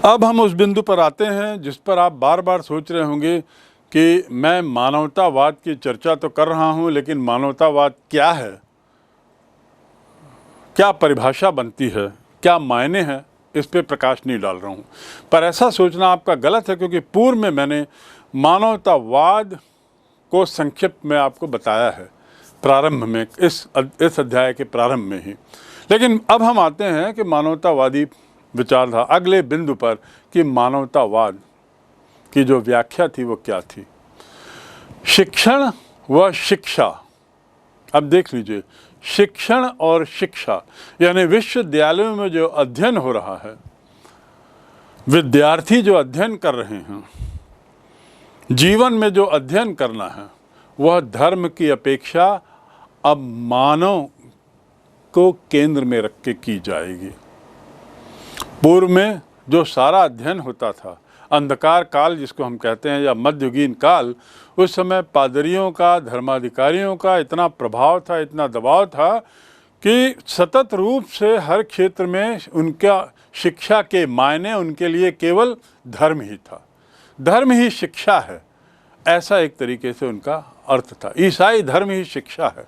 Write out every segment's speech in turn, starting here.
अब हम उस बिंदु पर आते हैं जिस पर आप बार बार सोच रहे होंगे कि मैं मानवतावाद की चर्चा तो कर रहा हूं, लेकिन मानवतावाद क्या है, क्या परिभाषा बनती है, क्या मायने हैं, इस पे प्रकाश नहीं डाल रहा हूं। पर ऐसा सोचना आपका गलत है, क्योंकि पूर्व में मैंने मानवतावाद को संक्षिप्त में आपको बताया है, प्रारंभ में, इस अध्याय के प्रारंभ में ही। लेकिन अब हम आते हैं कि मानवतावादी विचारधारा, अगले बिंदु पर, कि मानवतावाद की जो व्याख्या थी वो क्या थी। शिक्षण व शिक्षा, अब देख लीजिए, शिक्षण और शिक्षा यानी विश्वविद्यालयों में जो अध्ययन हो रहा है, विद्यार्थी जो अध्ययन कर रहे हैं, जीवन में जो अध्ययन करना है, वह धर्म की अपेक्षा अब मानव को केंद्र में रख के की जाएगी। पूर्व में जो सारा अध्ययन होता था, अंधकार काल जिसको हम कहते हैं, या मध्ययुगीन काल, उस समय पादरियों का, धर्माधिकारियों का इतना प्रभाव था, इतना दबाव था कि सतत रूप से हर क्षेत्र में उनका शिक्षा के मायने उनके लिए केवल धर्म ही था। धर्म ही शिक्षा है, ऐसा एक तरीके से उनका अर्थ था। ईसाई धर्म ही शिक्षा है।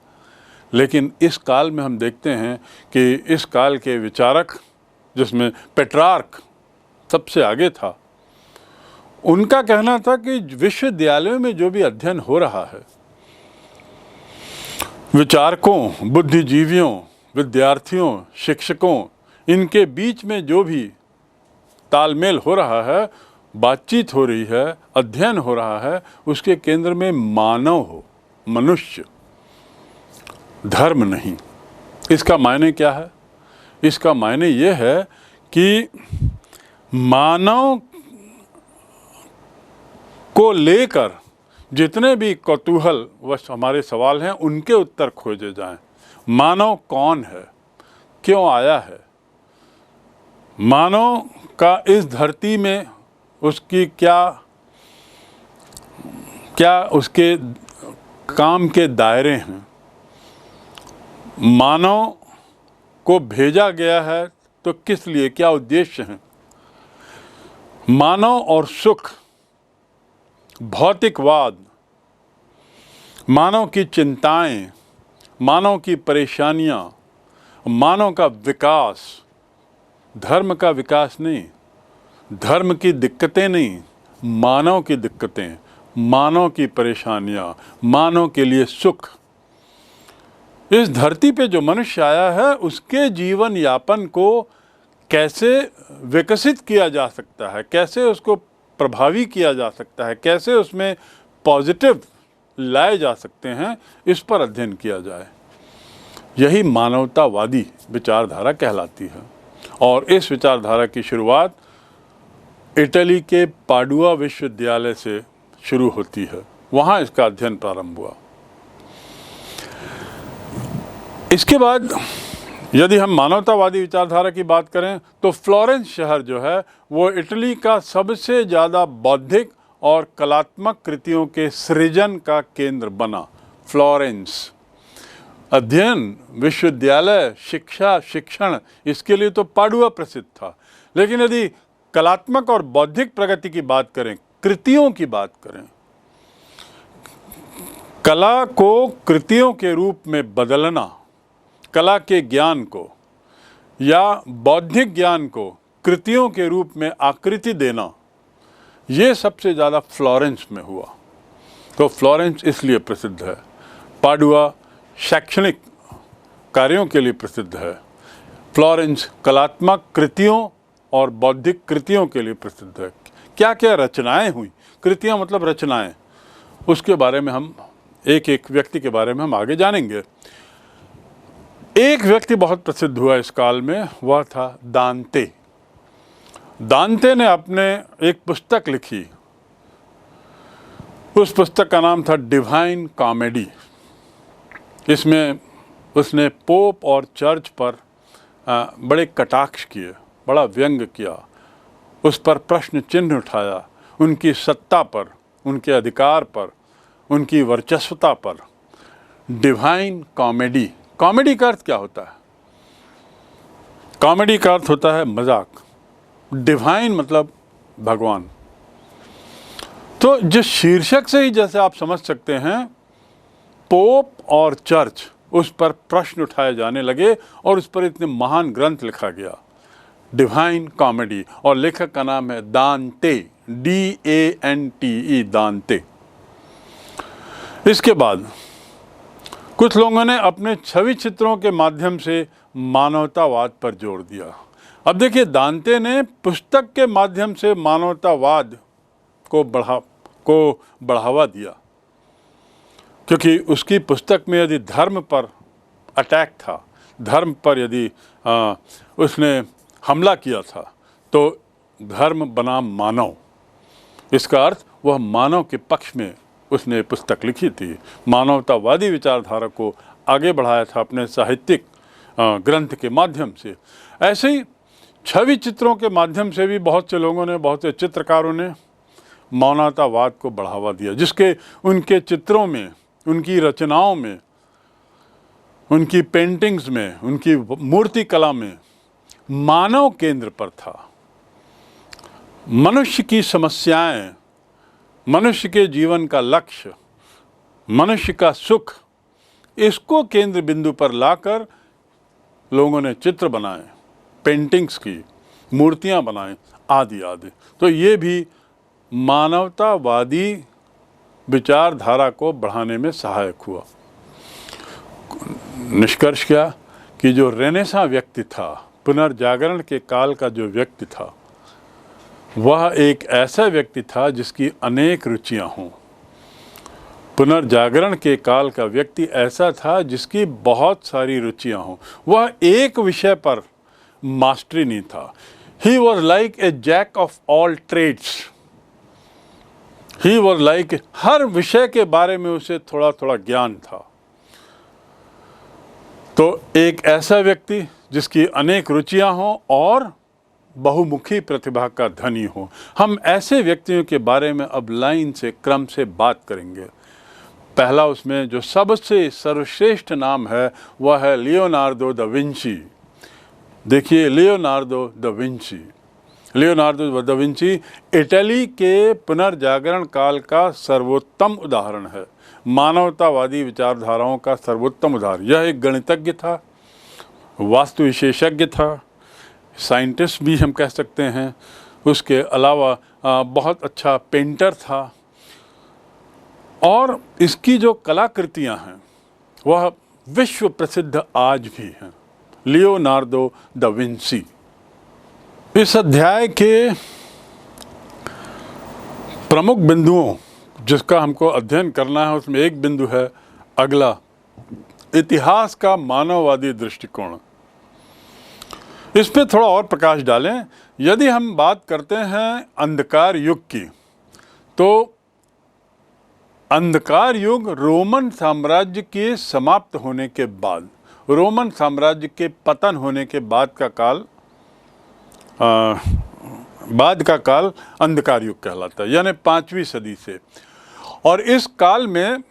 लेकिन इस काल में हम देखते हैं कि इस काल के विचारक, जिसमें पेट्रार्क सबसे आगे था, उनका कहना था कि विश्वविद्यालयों में जो भी अध्ययन हो रहा है, विचारकों, बुद्धिजीवियों, विद्यार्थियों, शिक्षकों, इनके बीच में जो भी तालमेल हो रहा है, बातचीत हो रही है, अध्ययन हो रहा है, उसके केंद्र में मानव हो, मनुष्य, धर्म नहीं। इसका मायने क्या है? इसका मायने ये है कि मानव को लेकर जितने भी कौतूहल व हमारे सवाल हैं, उनके उत्तर खोजे जाएं। मानव कौन है, क्यों आया है, मानव का इस धरती में उसकी क्या उसके काम के दायरे हैं, मानव को भेजा गया है तो किस लिए, क्या उद्देश्य हैं। मानव और सुख, भौतिकवाद, मानव की चिंताएं, मानव की परेशानियां, मानव का विकास, धर्म का विकास नहीं, धर्म की दिक्कतें नहीं, मानव की दिक्कतें, मानव की परेशानियां, मानव के लिए सुख। इस धरती पे जो मनुष्य आया है, उसके जीवन यापन को कैसे विकसित किया जा सकता है, कैसे उसको प्रभावी किया जा सकता है, कैसे उसमें पॉजिटिव लाए जा सकते हैं, इस पर अध्ययन किया जाए। यही मानवतावादी विचारधारा कहलाती है। और इस विचारधारा की शुरुआत इटली के पाडुआ विश्वविद्यालय से शुरू होती है। वहाँ इसका अध्ययन प्रारंभ हुआ। इसके बाद यदि हम मानवतावादी विचारधारा की बात करें तो फ्लोरेंस शहर जो है वो इटली का सबसे ज़्यादा बौद्धिक और कलात्मक कृतियों के सृजन का केंद्र बना। फ्लोरेंस, अध्ययन, विश्वविद्यालय, शिक्षा, शिक्षण, इसके लिए तो पाडुआ प्रसिद्ध था। लेकिन यदि कलात्मक और बौद्धिक प्रगति की बात करें, कृतियों की बात करें, कला को कृतियों के रूप में बदलना, कला के ज्ञान को या बौद्धिक ज्ञान को कृतियों के रूप में आकृति देना, ये सबसे ज़्यादा फ्लोरेंस में हुआ। तो फ्लोरेंस इसलिए प्रसिद्ध है। पाडुआ शैक्षणिक कार्यों के लिए प्रसिद्ध है। फ्लोरेंस कलात्मक कृतियों और बौद्धिक कृतियों के लिए प्रसिद्ध है। क्या क्या रचनाएं हुई, कृतियां मतलब रचनाएं, उसके बारे में हम एक एक व्यक्ति के बारे में हम आगे जानेंगे। एक व्यक्ति बहुत प्रसिद्ध हुआ इस काल में, वह था दांते। दांते ने अपने एक पुस्तक लिखी, उस पुस्तक का नाम था डिवाइन कॉमेडी। इसमें उसने पोप और चर्च पर बड़े कटाक्ष किए, बड़ा व्यंग किया, उस पर प्रश्न चिन्ह उठाया, उनकी सत्ता पर, उनके अधिकार पर, उनकी वर्चस्वता पर। डिवाइन कॉमेडी, कॉमेडी का अर्थ क्या होता है? कॉमेडी का अर्थ होता है मजाक। डिवाइन मतलब भगवान। तो जिस शीर्षक से ही जैसे आप समझ सकते हैं, पोप और चर्च, उस पर प्रश्न उठाए जाने लगे और उस पर इतने महान ग्रंथ लिखा गया, डिवाइन कॉमेडी, और लेखक का नाम है दांते, DANTE, दांते। इसके बाद कुछ लोगों ने अपने छवि चित्रों के माध्यम से मानवतावाद पर जोर दिया। अब देखिए, दांते ने पुस्तक के माध्यम से मानवतावाद को बढ़ावा दिया, क्योंकि उसकी पुस्तक में यदि धर्म पर अटैक था, धर्म पर यदि उसने हमला किया था, तो धर्म बनाम मानव, इसका अर्थ वह मानव के पक्ष में उसने पुस्तक लिखी थी, मानवतावादी विचारधारा को आगे बढ़ाया था अपने साहित्यिक ग्रंथ के माध्यम से। ऐसे ही छवि चित्रों के माध्यम से भी बहुत से लोगों ने, बहुत से चित्रकारों ने मानवतावाद को बढ़ावा दिया, जिसके उनके चित्रों में, उनकी रचनाओं में, उनकी पेंटिंग्स में, उनकी मूर्ति कला में मानव केंद्र पर था। मनुष्य की समस्याएं, मनुष्य के जीवन का लक्ष्य, मनुष्य का सुख, इसको केंद्र बिंदु पर लाकर लोगों ने चित्र बनाए, पेंटिंग्स की, मूर्तियां बनाए, आदि आदि। तो ये भी मानवतावादी विचारधारा को बढ़ाने में सहायक हुआ। निष्कर्ष क्या कि जो रेनेसां व्यक्ति था, पुनर्जागरण के काल का जो व्यक्ति था, वह एक ऐसा व्यक्ति था जिसकी अनेक रुचियां हों। पुनर्जागरण के काल का व्यक्ति ऐसा था जिसकी बहुत सारी रुचियां हों। वह एक विषय पर मास्टरी नहीं था। He was like a jack of all trades. He was like, हर विषय के बारे में उसे थोड़ा थोड़ा ज्ञान था। तो एक ऐसा व्यक्ति जिसकी अनेक रुचियां हों और बहुमुखी प्रतिभा का धनी हो। हम ऐसे व्यक्तियों के बारे में अब लाइन से, क्रम से बात करेंगे। पहला उसमें जो सबसे सर्वश्रेष्ठ नाम है वह है लियोनार्दो दा विंची। देखिए, Leonardo da Vinci, Leonardo da Vinci Italy के पुनर्जागरण काल का सर्वोत्तम उदाहरण है, मानवतावादी विचारधाराओं का सर्वोत्तम उदाहरण। यह एक गणितज्ञ था, वास्तु विशेषज्ञ था, साइंटिस्ट भी हम कह सकते हैं। उसके अलावा बहुत अच्छा पेंटर था, और इसकी जो कलाकृतियां हैं वह विश्व प्रसिद्ध आज भी हैं। Leonardo da Vinci. इस अध्याय के प्रमुख बिंदुओं जिसका हमको अध्ययन करना है, उसमें एक बिंदु है अगला, इतिहास का मानववादी दृष्टिकोण। इस पे थोड़ा और प्रकाश डालें। यदि हम बात करते हैं अंधकार युग की, तो अंधकार युग रोमन साम्राज्य के समाप्त होने के बाद, रोमन साम्राज्य के पतन होने के बाद का काल अंधकार युग कहलाता है, यानी 5वीं सदी से। और इस काल में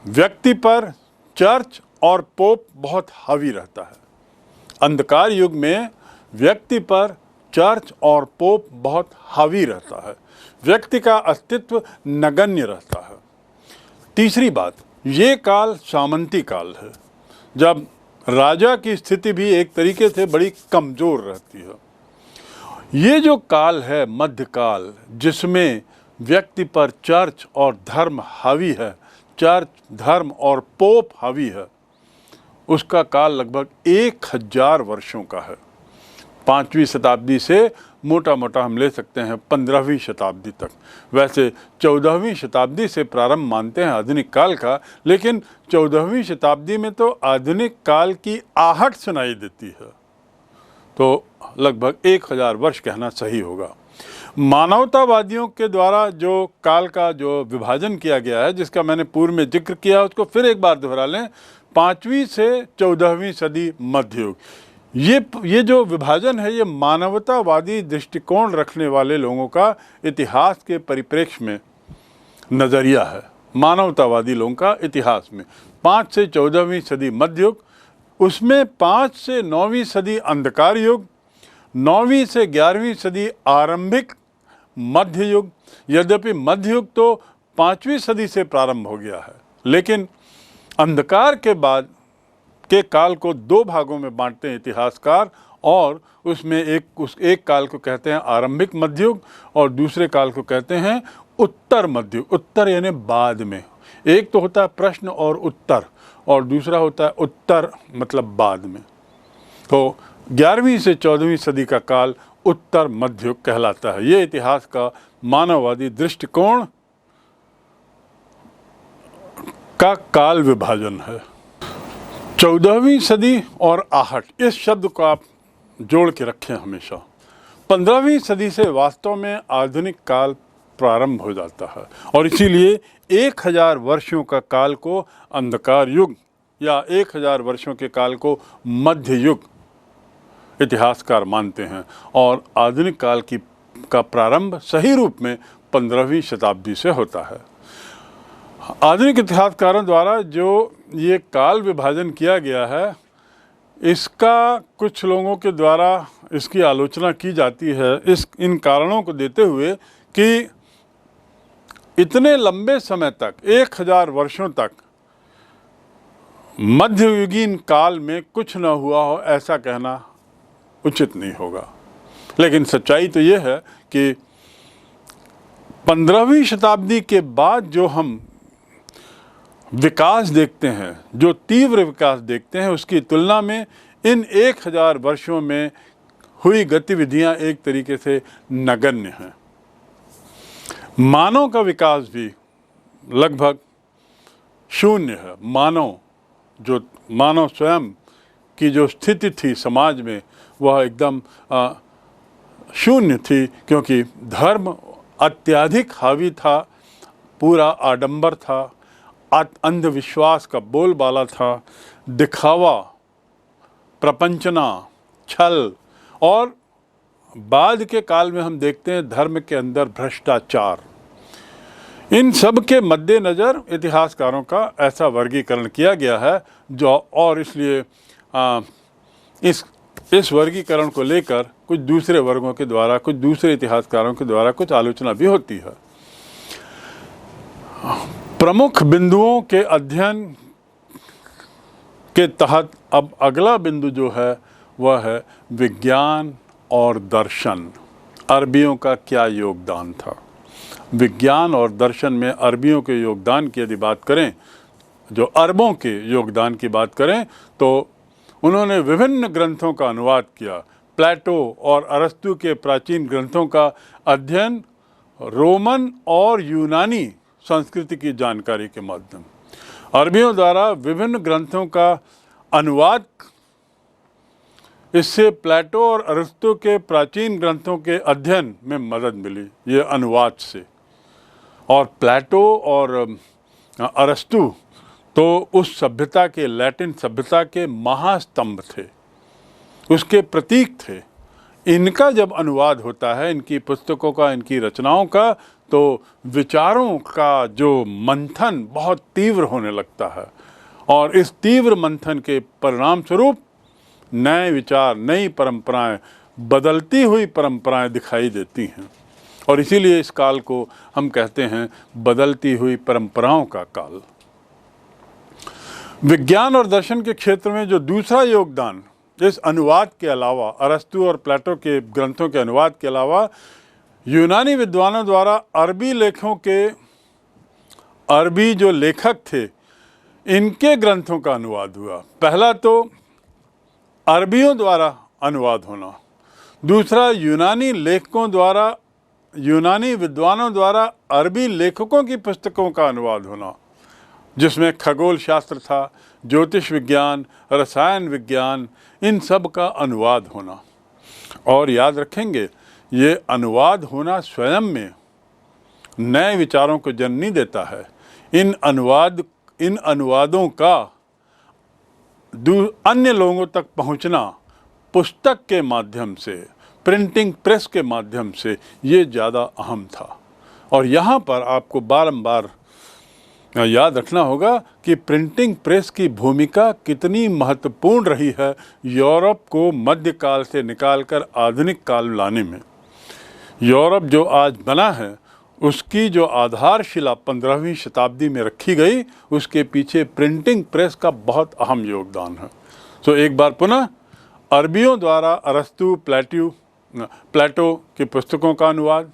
व्यक्ति पर चर्च और पोप बहुत हावी रहता है। अंधकार युग में व्यक्ति पर चर्च और पोप बहुत हावी रहता है, व्यक्ति का अस्तित्व नगण्य रहता है। तीसरी बात, ये काल सामंती काल है, जब राजा की स्थिति भी एक तरीके से बड़ी कमज़ोर रहती है। ये जो काल है मध्यकाल, जिसमें व्यक्ति पर चर्च और धर्म हावी है, चर्च, धर्म और पोप हावी है, उसका काल लगभग 1000 वर्षों का है। 5वीं शताब्दी से मोटा मोटा हम ले सकते हैं 15वीं शताब्दी तक। वैसे 14वीं शताब्दी से प्रारंभ मानते हैं आधुनिक काल का, लेकिन 14वीं शताब्दी में तो आधुनिक काल की आहट सुनाई देती है, तो लगभग 1000 वर्ष कहना सही होगा। मानवतावादियों के द्वारा जो काल का जो विभाजन किया गया है, जिसका मैंने पूर्व में जिक्र किया, उसको फिर एक बार दोहरा लें। 5वीं से 14वीं सदी मध्य युग, ये जो विभाजन है, ये मानवतावादी दृष्टिकोण रखने वाले लोगों का इतिहास के परिप्रेक्ष्य में नज़रिया है। मानवतावादी लोगों का इतिहास में 5 से 14वीं सदी मध्य युग, उसमें 5 से 9वीं सदी अंधकार युग, 9वीं से 11वीं सदी आरंभिक मध्य युग, यद्यपि मध्य युग तो 5वीं सदी से प्रारंभ हो गया है, लेकिन अंधकार के बाद के काल को दो भागों में बांटते हैं इतिहासकार, और उसमें एक काल को कहते हैं आरंभिक मध्ययुग और दूसरे काल को कहते हैं उत्तर मध्ययुग। उत्तर यानी बाद में, एक तो होता है प्रश्न और उत्तर और दूसरा होता है उत्तर मतलब बाद में। तो 11वीं से 14वीं सदी का काल उत्तर मध्ययुग कहलाता है। ये इतिहास का मानववादी दृष्टिकोण का काल विभाजन है। 14वीं सदी और आहट, इस शब्द को आप जोड़ के रखें हमेशा। 15वीं सदी से वास्तव में आधुनिक काल प्रारंभ हो जाता है और इसीलिए 1000 वर्षों का काल को अंधकार युग या 1000 वर्षों के काल को मध्य युग इतिहासकार मानते हैं, और आधुनिक काल का प्रारंभ सही रूप में 15वीं शताब्दी से होता है। आधुनिक इतिहासकारों द्वारा जो ये काल विभाजन किया गया है, इसका कुछ लोगों के द्वारा इसकी आलोचना की जाती है इन कारणों को देते हुए कि इतने लंबे समय तक 1000 वर्षों तक मध्ययुगीन काल में कुछ न हुआ हो, ऐसा कहना उचित नहीं होगा। लेकिन सच्चाई तो ये है कि 15वीं शताब्दी के बाद जो हम विकास देखते हैं, जो तीव्र विकास देखते हैं, उसकी तुलना में इन 1000 वर्षों में हुई गतिविधियां एक तरीके से नगण्य हैं। मानव का विकास भी लगभग शून्य है। मानव स्वयं की जो स्थिति थी समाज में, वह एकदम शून्य थी, क्योंकि धर्म अत्यधिक हावी था, पूरा आडंबर था, अंधविश्वास का बोलबाला था, दिखावा, प्रपंचना, छल, और बाद के काल में हम देखते हैं धर्म के अंदर भ्रष्टाचार। इन सब के मद्देनज़र इतिहासकारों का ऐसा वर्गीकरण किया गया है, जो और इसलिए इस वर्गीकरण को लेकर कुछ दूसरे वर्गों के द्वारा, कुछ दूसरे इतिहासकारों के द्वारा कुछ आलोचना भी होती है। प्रमुख बिंदुओं के अध्ययन के तहत अब अगला बिंदु जो है वह है विज्ञान और दर्शन। अरबियों का क्या योगदान था? विज्ञान और दर्शन में अरबियों के योगदान की यदि बात करें, जो अरबों के योगदान की बात करें, तो उन्होंने विभिन्न ग्रंथों का अनुवाद किया। प्लेटो और अरस्तु के प्राचीन ग्रंथों का अध्ययन रोमन और यूनानी संस्कृति की जानकारी के माध्यम, अरबियों द्वारा विभिन्न ग्रंथों का अनुवाद, इससे प्लेटो और अरस्तु के प्राचीन ग्रंथों के अध्ययन में मदद मिली, ये अनुवाद से। और प्लेटो और अरस्तु तो उस सभ्यता के, लैटिन सभ्यता के महास्तंभ थे, उसके प्रतीक थे। इनका जब अनुवाद होता है, इनकी पुस्तकों का, इनकी रचनाओं का, तो विचारों का जो मंथन बहुत तीव्र होने लगता है, और इस तीव्र मंथन के परिणाम स्वरूप नए विचार, नई परंपराएं, बदलती हुई परंपराएं दिखाई देती हैं। और इसीलिए इस काल को हम कहते हैं बदलती हुई परंपराओं का काल। विज्ञान और दर्शन के क्षेत्र में जो दूसरा योगदान इस अनुवाद के अलावा, अरस्तु और प्लेटो के ग्रंथों के अनुवाद के अलावा, यूनानी विद्वानों द्वारा अरबी जो लेखक थे, इनके ग्रंथों का अनुवाद हुआ। पहला तो अरबियों द्वारा अनुवाद होना, दूसरा यूनानी विद्वानों द्वारा अरबी लेखकों की पुस्तकों का अनुवाद होना, जिसमें खगोल शास्त्र था, ज्योतिष विज्ञान, रसायन विज्ञान, इन सब का अनुवाद होना। और याद रखेंगे, ये अनुवाद होना स्वयं में नए विचारों को जन्म नहीं देता है। इन अनुवादों का अन्य लोगों तक पहुंचना पुस्तक के माध्यम से, प्रिंटिंग प्रेस के माध्यम से, ये ज़्यादा अहम था। और यहाँ पर आपको बारंबार याद रखना होगा कि प्रिंटिंग प्रेस की भूमिका कितनी महत्वपूर्ण रही है यूरोप को मध्यकाल से निकालकर आधुनिक काल लाने में। यूरोप जो आज बना है उसकी जो आधारशिला 15वीं शताब्दी में रखी गई, उसके पीछे प्रिंटिंग प्रेस का बहुत अहम योगदान है। तो एक बार पुनः अरबियों द्वारा अरस्तु प्लेटो की पुस्तकों का अनुवाद,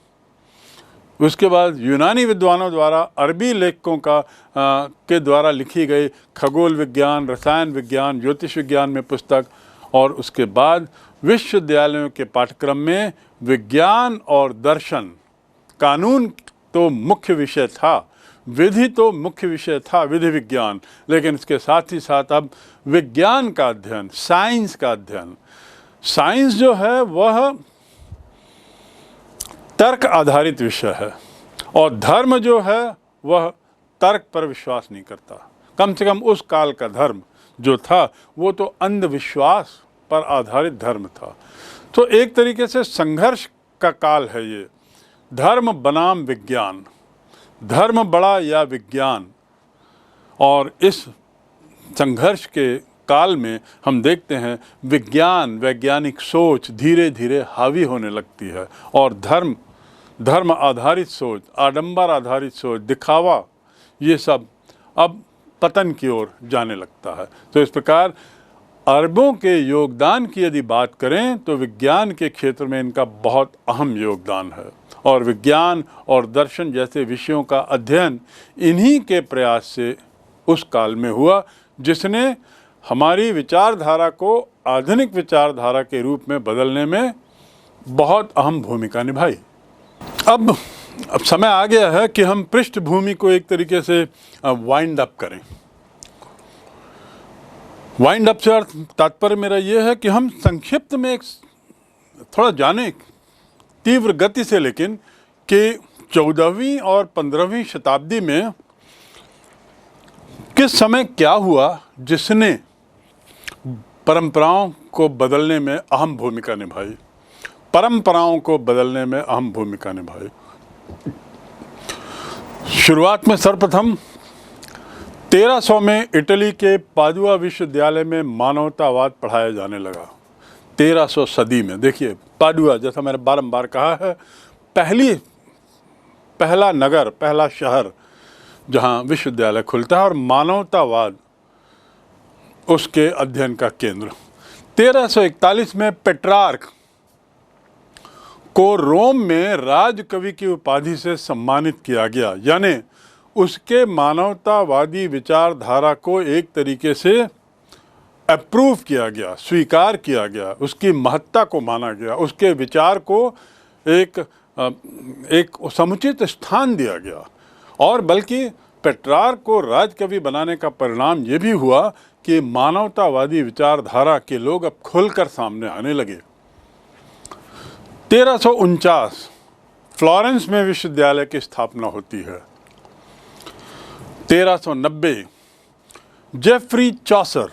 उसके बाद यूनानी विद्वानों द्वारा अरबी लेखकों के द्वारा लिखी गई खगोल विज्ञान, रसायन विज्ञान, ज्योतिष विज्ञान में पुस्तक, और उसके बाद विश्वविद्यालयों के पाठ्यक्रम में विज्ञान और दर्शन, कानून तो मुख्य विषय था, विधि तो मुख्य विषय था, विधि विज्ञान, लेकिन इसके साथ ही साथ अब विज्ञान का अध्ययन, साइंस का अध्ययन। साइंस जो है वह तर्क आधारित विषय है और धर्म जो है वह तर्क पर विश्वास नहीं करता। कम से कम उस काल का धर्म जो था वो तो अंधविश्वास पर आधारित धर्म था। तो एक तरीके से संघर्ष का काल है ये, धर्म बनाम विज्ञान, धर्म बड़ा या विज्ञान। और इस संघर्ष के काल में हम देखते हैं विज्ञान, वैज्ञानिक सोच धीरे धीरे हावी होने लगती है और धर्म आधारित सोच, आडंबर आधारित सोच, दिखावा, ये सब अब पतन की ओर जाने लगता है। तो इस प्रकार अरबों के योगदान की यदि बात करें तो विज्ञान के क्षेत्र में इनका बहुत अहम योगदान है और विज्ञान और दर्शन जैसे विषयों का अध्ययन इन्हीं के प्रयास से उस काल में हुआ जिसने हमारी विचारधारा को आधुनिक विचारधारा के रूप में बदलने में बहुत अहम भूमिका निभाई। अब समय आ गया है कि हम पृष्ठभूमि को एक तरीके से वाइंड अप करें। वाइंड अप से अर्थ तात्पर्य मेरा ये है कि हम संक्षिप्त में एक थोड़ा जाने, तीव्र गति से, लेकिन कि 14वीं और 15वीं शताब्दी में किस समय क्या हुआ जिसने परंपराओं को बदलने में अहम भूमिका निभाई, परंपराओं को बदलने में अहम भूमिका निभाई। शुरुआत में सर्वप्रथम 1300 में इटली के पादुआ विश्वविद्यालय में मानवतावाद पढ़ाया जाने लगा। 1300 सदी में, देखिए पादुआ, जैसा मैंने बारंबार कहा है, पहला नगर, पहला शहर जहां विश्वविद्यालय खुलता है और मानवतावाद उसके अध्ययन का केंद्र। 1341 में पेट्रार्क को रोम में राजकवि की उपाधि से सम्मानित किया गया, यानी उसके मानवतावादी विचारधारा को एक तरीके से अप्रूव किया गया, स्वीकार किया गया, उसकी महत्ता को माना गया, उसके विचार को एक समुचित स्थान दिया गया। और बल्कि पेट्रार्क को राजकवि बनाने का परिणाम ये भी हुआ कि मानवतावादी विचारधारा के लोग अब खुलकर सामने आने लगे। 1349 फ्लोरेंस में विश्वविद्यालय की स्थापना होती है। 1390 जेफरी चॉसर,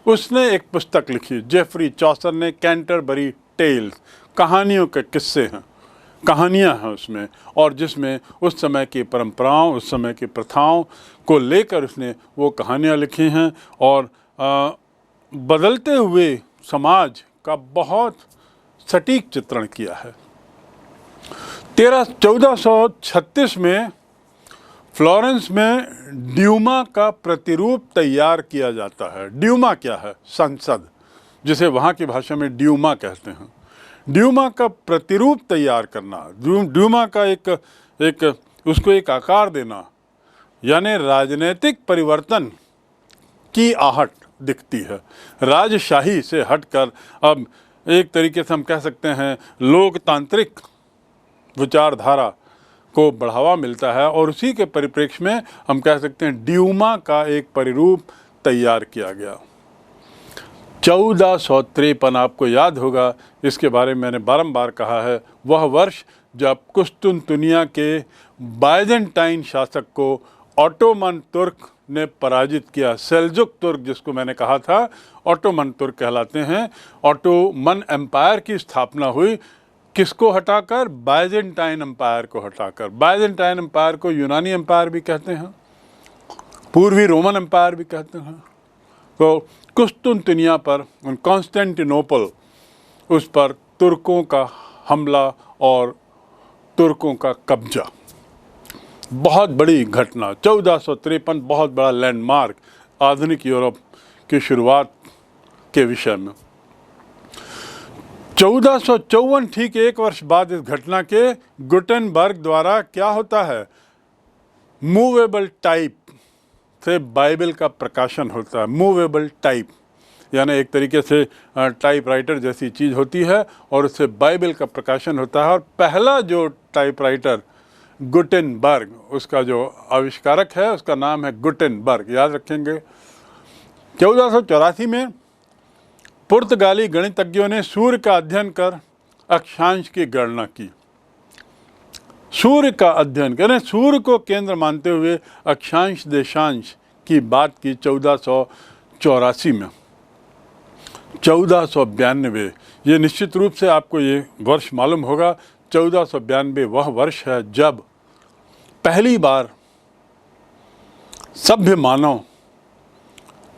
उसने एक पुस्तक लिखी। जेफरी चॉसर ने कैंटरबरी टेल्स, कहानियों के किस्से हैं, कहानियां हैं उसमें, और जिसमें उस समय की परंपराओं, उस समय की प्रथाओं को लेकर उसने वो कहानियां लिखी हैं और बदलते हुए समाज का बहुत सटीक चित्रण किया है। 1436 में फ्लोरेंस में ड्यूमा का प्रतिरूप तैयार किया जाता है। ड्यूमा क्या है? संसद, जिसे वहाँ की भाषा में ड्यूमा कहते हैं। ड्यूमा का प्रतिरूप तैयार करना, ड्यूमा का उसको एक आकार देना, यानी राजनीतिक परिवर्तन की आहट दिखती है। राजशाही से हटकर अब एक तरीके से हम कह सकते हैं लोकतांत्रिक विचारधारा को बढ़ावा मिलता है और उसी के परिप्रेक्ष्य में हम कह सकते हैं ड्यूमा का एक परिरूप तैयार किया गया। 1453, आपको याद होगा, इसके बारे में मैंने बारंबार कहा है, वह वर्ष जब कुस्तुनतुनिया के बाइजेंटाइन शासक को ऑटोमन तुर्क ने पराजित किया। सेल्जुक तुर्क, जिसको मैंने कहा था ऑटोमन तुर्क कहलाते हैं, ऑटोमन एम्पायर की स्थापना हुई। किसको हटाकर? बाइजेंटाइन एम्पायर को हटाकर। बाइजेंटाइन एम्पायर को यूनानी एम्पायर भी कहते हैं। पूर्वी रोमन एम्पायर भी कहते हैं। तो कुस्तुनतुनिया पर, कॉन्स्टेंटिनोपल, उस पर तुर्कों का हमला और तुर्कों का कब्जा, बहुत बड़ी घटना। 1453 बहुत बड़ा लैंडमार्क आधुनिक यूरोप की शुरुआत के विषय में। 1454, ठीक 1 वर्ष बाद इस घटना के, गुटेनबर्ग द्वारा क्या होता है, मूवेबल टाइप से बाइबल का प्रकाशन होता है। मूवेबल टाइप यानी एक तरीके से टाइपराइटर जैसी चीज़ होती है और उससे बाइबल का प्रकाशन होता है। और पहला जो टाइपराइटर गुटेनबर्ग, उसका जो आविष्कारक है उसका नाम है गुटेनबर्ग, याद रखेंगे। 1484 में पुर्तगाली गणितज्ञों ने सूर्य का अध्ययन कर अक्षांश की गणना की। सूर्य का अध्ययन करें, सूर्य को केंद्र मानते हुए अक्षांश देशांश की बात की 1484 में। 1492, ये निश्चित रूप से आपको ये वर्ष मालूम होगा। 1492 वह वर्ष है जब पहली बार सभ्य मानव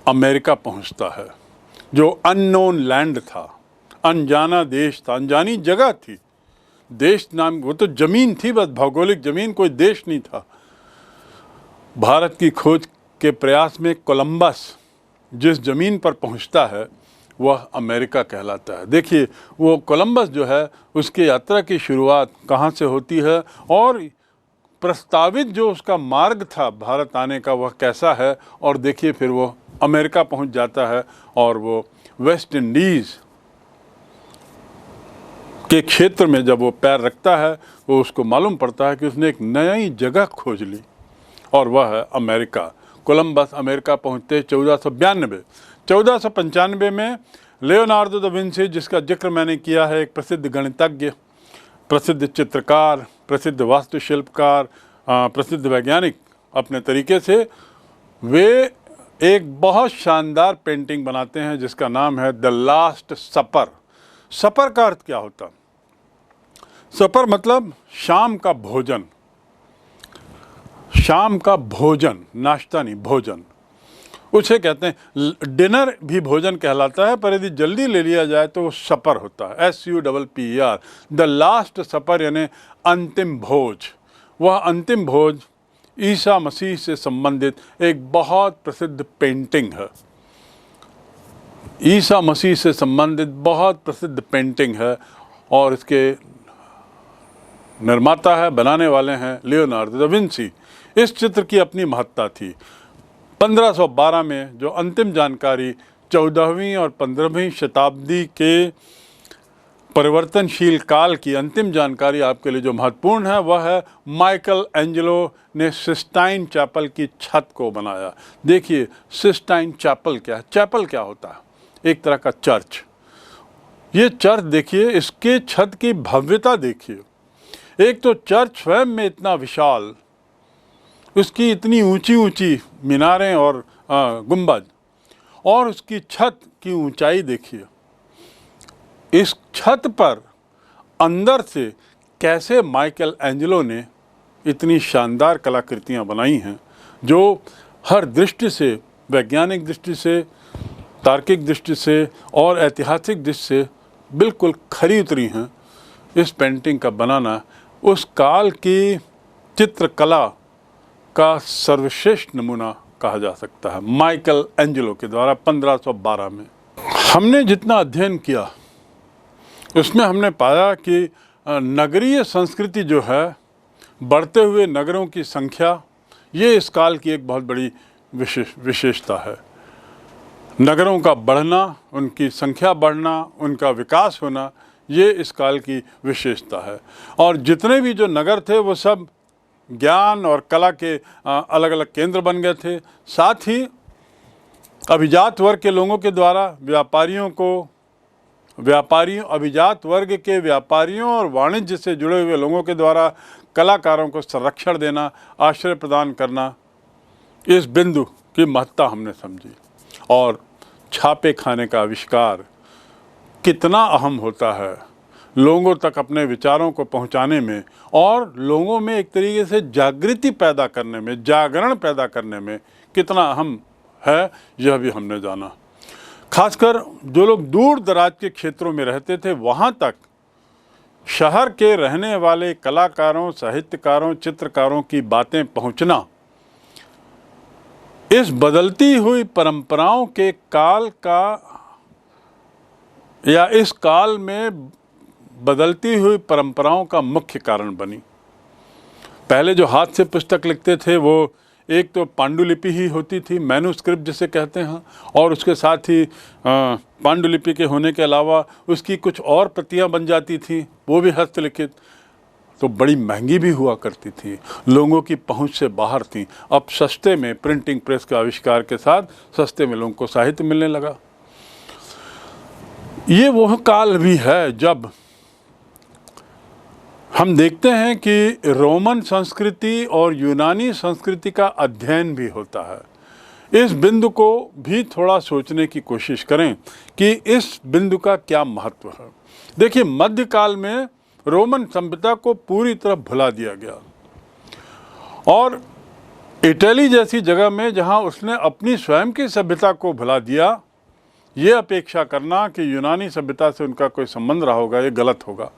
अमेरिका पहुंचता है, जो अननोन लैंड था, अनजाना देश था, अनजानी जगह थी। देश नाम, वो तो जमीन थी बस, भौगोलिक जमीन, कोई देश नहीं था। भारत की खोज के प्रयास में कोलंबस जिस जमीन पर पहुंचता है वह अमेरिका कहलाता है। देखिए, वो कोलंबस जो है उसकी यात्रा की शुरुआत कहाँ से होती है और प्रस्तावित जो उसका मार्ग था भारत आने का वह कैसा है, और देखिए फिर वो अमेरिका पहुंच जाता है और वो वेस्ट इंडीज़ के क्षेत्र में जब वो पैर रखता है वो उसको मालूम पड़ता है कि उसने एक नई जगह खोज ली और वह है अमेरिका। कोलंबस अमेरिका पहुंचते 1492। 1495 में लियोनार्डो दा विंची, जिसका जिक्र मैंने किया है, एक प्रसिद्ध गणितज्ञ, प्रसिद्ध चित्रकार, प्रसिद्ध वास्तुशिल्पकार, प्रसिद्ध वैज्ञानिक अपने तरीके से, वे एक बहुत शानदार पेंटिंग बनाते हैं जिसका नाम है द लास्ट सपर। सपर का अर्थ क्या होता? सपर मतलब शाम का भोजन, शाम का भोजन, नाश्ता नहीं, भोजन। उसे कहते हैं, डिनर भी भोजन कहलाता है, पर यदि जल्दी ले लिया जाए तो वो सपर होता है, SUPPER। द लास्ट सपर यानी अंतिम भोज। वह अंतिम भोज ईसा मसीह से संबंधित एक बहुत प्रसिद्ध पेंटिंग है। ईसा मसीह से संबंधित बहुत प्रसिद्ध पेंटिंग है और इसके निर्माता है, बनाने वाले हैं लियोनार्डो दा विंची। इस चित्र की अपनी महत्ता थी। 1512 में जो अंतिम जानकारी 14वीं और 15वीं शताब्दी के परिवर्तनशील काल की अंतिम जानकारी आपके लिए जो महत्वपूर्ण है वह है माइकल एंजेलो ने सिस्टाइन चैपल की छत को बनाया। देखिए, सिस्टाइन चैपल क्या है? चैपल क्या होता है? एक तरह का चर्च। ये चर्च देखिए, इसके छत की भव्यता देखिए। एक तो चर्च स्वयं में इतना विशाल, उसकी इतनी ऊंची ऊंची मीनारें और गुंबद, और उसकी छत की ऊंचाई देखिए। इस छत पर अंदर से कैसे माइकल एंजेलो ने इतनी शानदार कलाकृतियां बनाई हैं जो हर दृष्टि से, वैज्ञानिक दृष्टि से, तार्किक दृष्टि से और ऐतिहासिक दृष्टि से बिल्कुल खरी उतरी हैं। इस पेंटिंग का बनाना उस काल की चित्रकला का सर्वश्रेष्ठ नमूना कहा जा सकता है, माइकल एंजेलो के द्वारा 1512 में। हमने जितना अध्ययन किया उसमें हमने पाया कि नगरीय संस्कृति जो है, बढ़ते हुए नगरों की संख्या, ये इस काल की एक बहुत बड़ी विशेषता है। नगरों का बढ़ना, उनकी संख्या बढ़ना, उनका विकास होना, ये इस काल की विशेषता है। और जितने भी जो नगर थे वो सब ज्ञान और कला के अलग अलग केंद्र बन गए थे। साथ ही अभिजात वर्ग के लोगों के द्वारा अभिजात वर्ग के व्यापारियों और वाणिज्य से जुड़े हुए लोगों के द्वारा कलाकारों को संरक्षण देना, आश्रय प्रदान करना, इस बिंदु की महत्ता हमने समझी। और छापे खाने का आविष्कार कितना अहम होता है लोगों तक अपने विचारों को पहुंचाने में और लोगों में एक तरीके से जागृति पैदा करने में, जागरण पैदा करने में कितना अहम है यह भी हमने जाना। खासकर जो लोग दूर दराज के क्षेत्रों में रहते थे वहाँ तक शहर के रहने वाले कलाकारों, साहित्यकारों, चित्रकारों की बातें पहुँचना इस बदलती हुई परंपराओं के काल का या इस काल में बदलती हुई परंपराओं का मुख्य कारण बनी। पहले जो हाथ से पुस्तक लिखते थे वो एक तो पांडुलिपि ही होती थी, मैन्युस्क्रिप्ट जिसे कहते हैं, और उसके साथ ही पांडुलिपि के होने के अलावा उसकी कुछ और प्रतियां बन जाती थी, वो भी हस्तलिखित, तो बड़ी महंगी भी हुआ करती थी, लोगों की पहुंच से बाहर थी। अब सस्ते में प्रिंटिंग प्रेस के आविष्कार के साथ सस्ते में लोगों को साहित्य मिलने लगा। ये वह काल भी है जब हम देखते हैं कि रोमन संस्कृति और यूनानी संस्कृति का अध्ययन भी होता है। इस बिंदु को भी थोड़ा सोचने की कोशिश करें कि इस बिंदु का क्या महत्व है। देखिए, मध्यकाल में रोमन सभ्यता को पूरी तरह भुला दिया गया और इटली जैसी जगह में जहां उसने अपनी स्वयं की सभ्यता को भुला दिया, ये अपेक्षा करना कि यूनानी सभ्यता से उनका कोई संबंध रहा होगा, ये गलत होगा।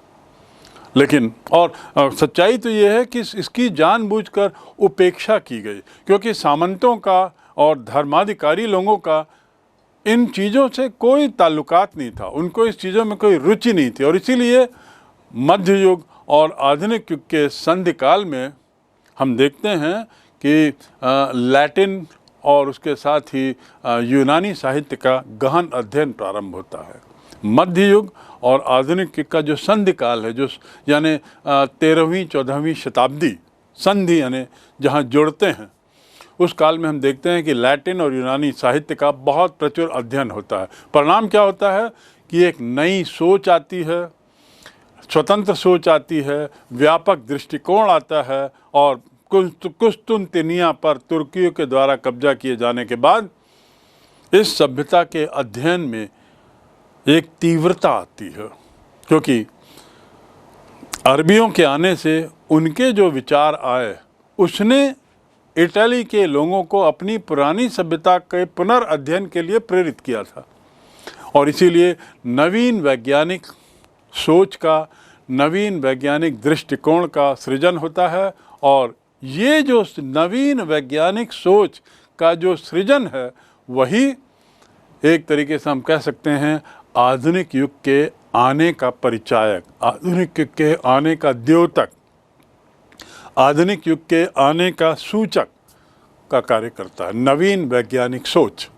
लेकिन और सच्चाई तो ये है कि इसकी जानबूझकर उपेक्षा की गई, क्योंकि सामंतों का और धर्माधिकारी लोगों का इन चीज़ों से कोई ताल्लुकात नहीं था, उनको इस चीज़ों में कोई रुचि नहीं थी। और इसीलिए मध्य युग और आधुनिक युग के संधि काल में हम देखते हैं कि लैटिन और उसके साथ ही यूनानी साहित्य का गहन अध्ययन प्रारंभ होता है। मध्य युग और आधुनिक युग का जो संधि काल है, जो यानी 13वीं 14वीं शताब्दी, संधि यानी जहाँ जोड़ते हैं, उस काल में हम देखते हैं कि लैटिन और यूनानी साहित्य का बहुत प्रचुर अध्ययन होता है। परिणाम क्या होता है कि एक नई सोच आती है, स्वतंत्र सोच आती है, व्यापक दृष्टिकोण आता है, और कुस्तुनतिनिया पर तुर्कियों के द्वारा कब्जा किए जाने के बाद इस सभ्यता के अध्ययन में एक तीव्रता आती है, क्योंकि अरबियों के आने से उनके जो विचार आए उसने इटली के लोगों को अपनी पुरानी सभ्यता के पुनर्अध्ययन के लिए प्रेरित किया था। और इसीलिए नवीन वैज्ञानिक सोच का, नवीन वैज्ञानिक दृष्टिकोण का सृजन होता है। और ये जो नवीन वैज्ञानिक सोच का जो सृजन है, वही एक तरीके से हम कह सकते हैं आधुनिक युग के आने का परिचायक, आधुनिक युग के आने का द्योतक, आधुनिक युग के आने का सूचक का कार्य करता है नवीन वैज्ञानिक सोच।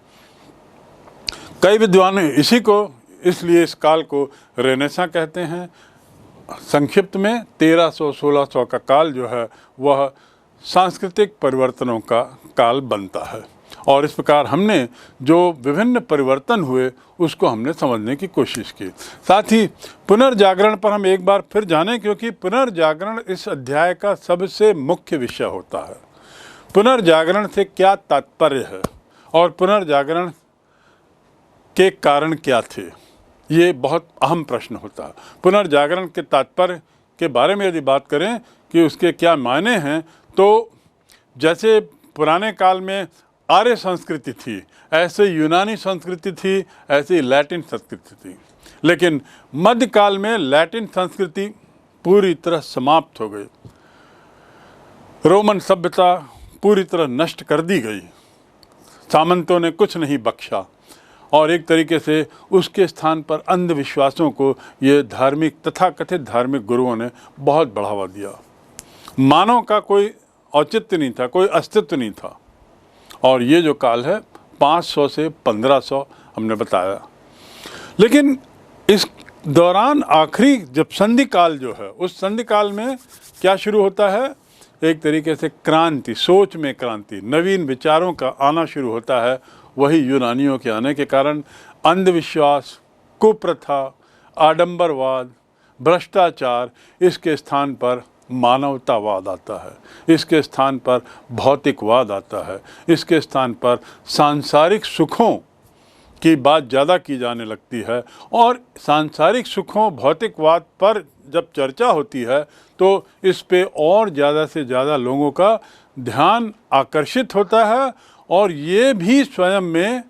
कई विद्वान इसी को इसलिए इस काल को रेनेसां कहते हैं। संक्षिप्त में 1300-1600 का काल जो है वह सांस्कृतिक परिवर्तनों का काल बनता है। और इस प्रकार हमने जो विभिन्न परिवर्तन हुए उसको हमने समझने की कोशिश की। साथ ही पुनर्जागरण पर हम एक बार फिर जानें, क्योंकि पुनर्जागरण इस अध्याय का सबसे मुख्य विषय होता है। पुनर्जागरण से क्या तात्पर्य है और पुनर्जागरण के कारण क्या थे, ये बहुत अहम प्रश्न होता है। पुनर्जागरण के तात्पर्य के बारे में यदि बात करें कि उसके क्या मायने हैं, तो जैसे पुराने काल में आर्य संस्कृति थी, ऐसे यूनानी संस्कृति थी, ऐसे लैटिन संस्कृति थी। लेकिन मध्यकाल में लैटिन संस्कृति पूरी तरह समाप्त हो गई, रोमन सभ्यता पूरी तरह नष्ट कर दी गई, सामंतों ने कुछ नहीं बख्शा, और एक तरीके से उसके स्थान पर अंधविश्वासों को ये धार्मिक तथाकथित धार्मिक गुरुओं ने बहुत बढ़ावा दिया। मानव का कोई औचित्य नहीं था, कोई अस्तित्व नहीं था। और ये जो काल है 500 से 1500 हमने बताया। लेकिन इस दौरान आखिरी जब संधि काल जो है, उस संधि काल में क्या शुरू होता है, एक तरीके से क्रांति, सोच में क्रांति, नवीन विचारों का आना शुरू होता है। वही यूनानियों के आने के कारण अंधविश्वास, कुप्रथा, आडंबरवाद, भ्रष्टाचार, इसके स्थान पर मानवतावाद आता है, इसके स्थान पर भौतिकवाद आता है, इसके स्थान पर सांसारिक सुखों की बात ज़्यादा की जाने लगती है। और सांसारिक सुखों, भौतिकवाद पर जब चर्चा होती है तो इस पे और ज़्यादा से ज़्यादा लोगों का ध्यान आकर्षित होता है और ये भी स्वयं में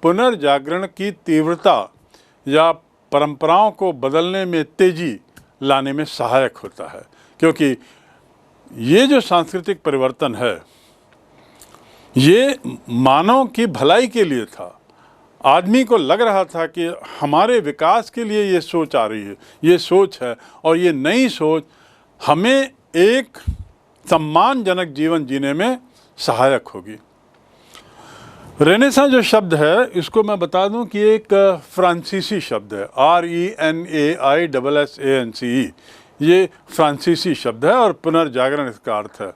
पुनर्जागरण की तीव्रता या परंपराओं को बदलने में तेजी लाने में सहायक होता है। क्योंकि ये जो सांस्कृतिक परिवर्तन है ये मानव की भलाई के लिए था। आदमी को लग रहा था कि हमारे विकास के लिए ये सोच आ रही है, ये सोच है, और ये नई सोच हमें एक सम्मानजनक जीवन जीने में सहायक होगी। रेनेसां जो शब्द है इसको मैं बता दूं कि एक फ्रांसीसी शब्द है, RENAISSANCE। ये फ्रांसीसी शब्द है और पुनर्जागरण इसका अर्थ है।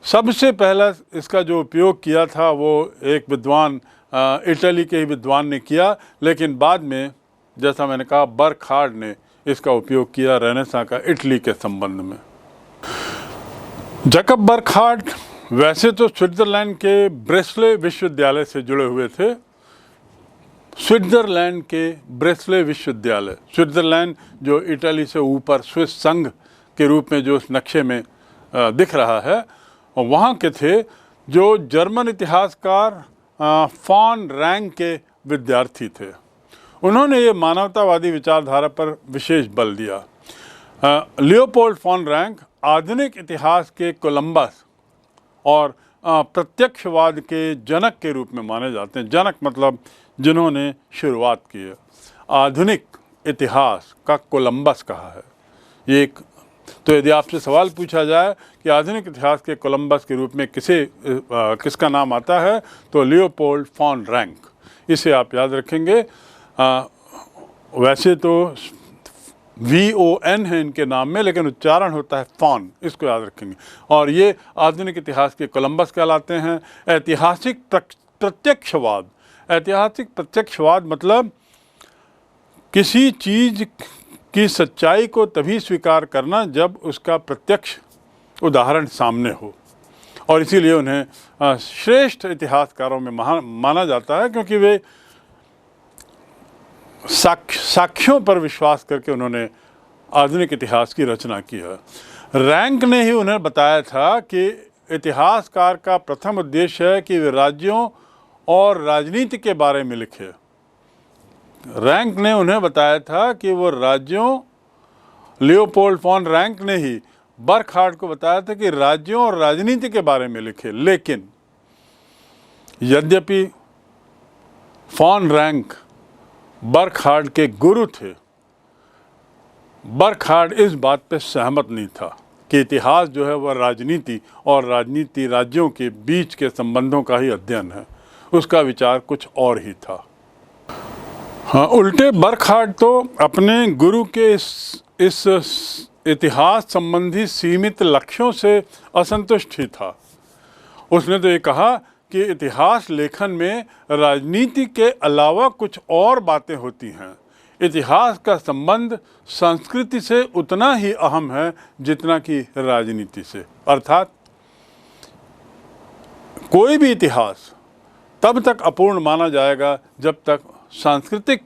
सबसे पहला इसका जो उपयोग किया था वो एक विद्वान इटली के ही विद्वान ने किया, लेकिन बाद में जैसा मैंने कहा बर्खार्ड ने इसका उपयोग किया रेनेसां का इटली के संबंध में। जैकब बर्खार्ड वैसे तो स्विट्ज़रलैंड के ब्रेसले विश्वविद्यालय से जुड़े हुए थे। स्विट्ज़रलैंड के ब्रेसले विश्वविद्यालय, स्विट्ज़रलैंड जो इटली से ऊपर स्विस संघ के रूप में जो उस नक्शे में दिख रहा है, और वहाँ के थे जो जर्मन इतिहासकार फॉन रैंक के विद्यार्थी थे। उन्होंने ये मानवतावादी विचारधारा पर विशेष बल दिया। लियोपोल्ड फॉन रैंक आधुनिक इतिहास के कोलंबस और प्रत्यक्षवाद के जनक के रूप में माने जाते हैं। जनक मतलब जिन्होंने शुरुआत की है। आधुनिक इतिहास का कोलंबस कहा है ये एक। तो यदि आपसे सवाल पूछा जाए कि आधुनिक इतिहास के कोलंबस के रूप में किसका नाम आता है, तो लियोपोल्ड फॉन रैंक, इसे आप याद रखेंगे। वैसे तो VON है इनके नाम में, लेकिन उच्चारण होता है फॉन, इसको याद रखेंगे। और ये आधुनिक इतिहास के कोलंबस कहलाते हैं। ऐतिहासिक प्रत्यक्षवाद, ऐतिहासिक प्रत्यक्षवाद मतलब किसी चीज़ की सच्चाई को तभी स्वीकार करना जब उसका प्रत्यक्ष उदाहरण सामने हो, और इसीलिए उन्हें श्रेष्ठ इतिहासकारों में माना जाता है, क्योंकि वे साक्ष्यों पर विश्वास करके उन्होंने आधुनिक इतिहास की रचना की है। रैंक ने ही उन्हें बताया था कि इतिहासकार का प्रथम उद्देश्य है कि वे राज्यों और राजनीति के बारे में लिखे। रैंक ने उन्हें बताया था कि वो राज्यों, लियोपोल्ड फॉन रैंक ने ही बर्खार्ड को बताया था कि राज्यों और राजनीति के बारे में लिखे। लेकिन यद्यपि फॉन रैंक बर्खार्ड के गुरु थे, बर्खार्ड इस बात पर सहमत नहीं था कि इतिहास जो है वह राजनीति और राजनीति राज्यों के बीच के संबंधों का ही अध्ययन है। उसका विचार कुछ और ही था। हाँ, उल्टे बर्खार्ड तो अपने गुरु के इस इतिहास संबंधी सीमित लक्ष्यों से असंतुष्ट ही था। उसने तो ये कहा कि इतिहास लेखन में राजनीति के अलावा कुछ और बातें होती हैं। इतिहास का संबंध संस्कृति से उतना ही अहम है जितना कि राजनीति से। अर्थात कोई भी इतिहास तब तक अपूर्ण माना जाएगा जब तक सांस्कृतिक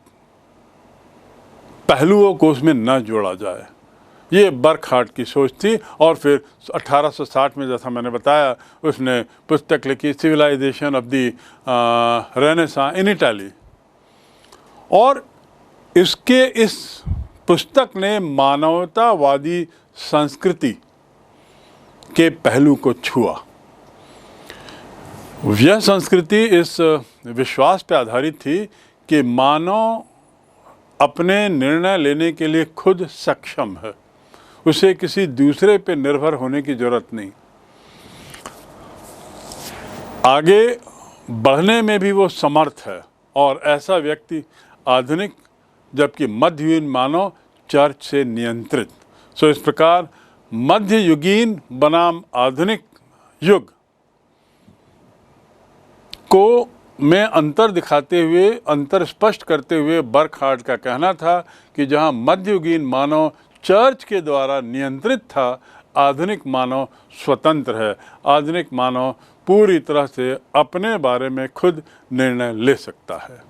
पहलुओं को उसमें न जोड़ा जाए। ये बर्खार्ड की सोच थी। और फिर 1860 में, जैसा मैंने बताया, उसने पुस्तक लिखी civilisation of the renaissance in Italy. और इसके इस पुस्तक ने मानवतावादी संस्कृति के पहलू को छुआ। यह संस्कृति इस विश्वास पर आधारित थी कि मानव अपने निर्णय लेने के लिए खुद सक्षम है, उसे किसी दूसरे पर निर्भर होने की जरूरत नहीं। आगे बढ़ने में भी वो समर्थ है, और ऐसा व्यक्ति आधुनिक, जबकि मध्ययुगीन मानव चर्च से नियंत्रित। सो इस प्रकार मध्ययुगीन बनाम आधुनिक युग को में अंतर दिखाते हुए, अंतर स्पष्ट करते हुए बर्खार्ड का कहना था कि जहां मध्ययुगीन मानव चर्च के द्वारा नियंत्रित था, आधुनिक मानव स्वतंत्र है। आधुनिक मानव पूरी तरह से अपने बारे में खुद निर्णय ले सकता है।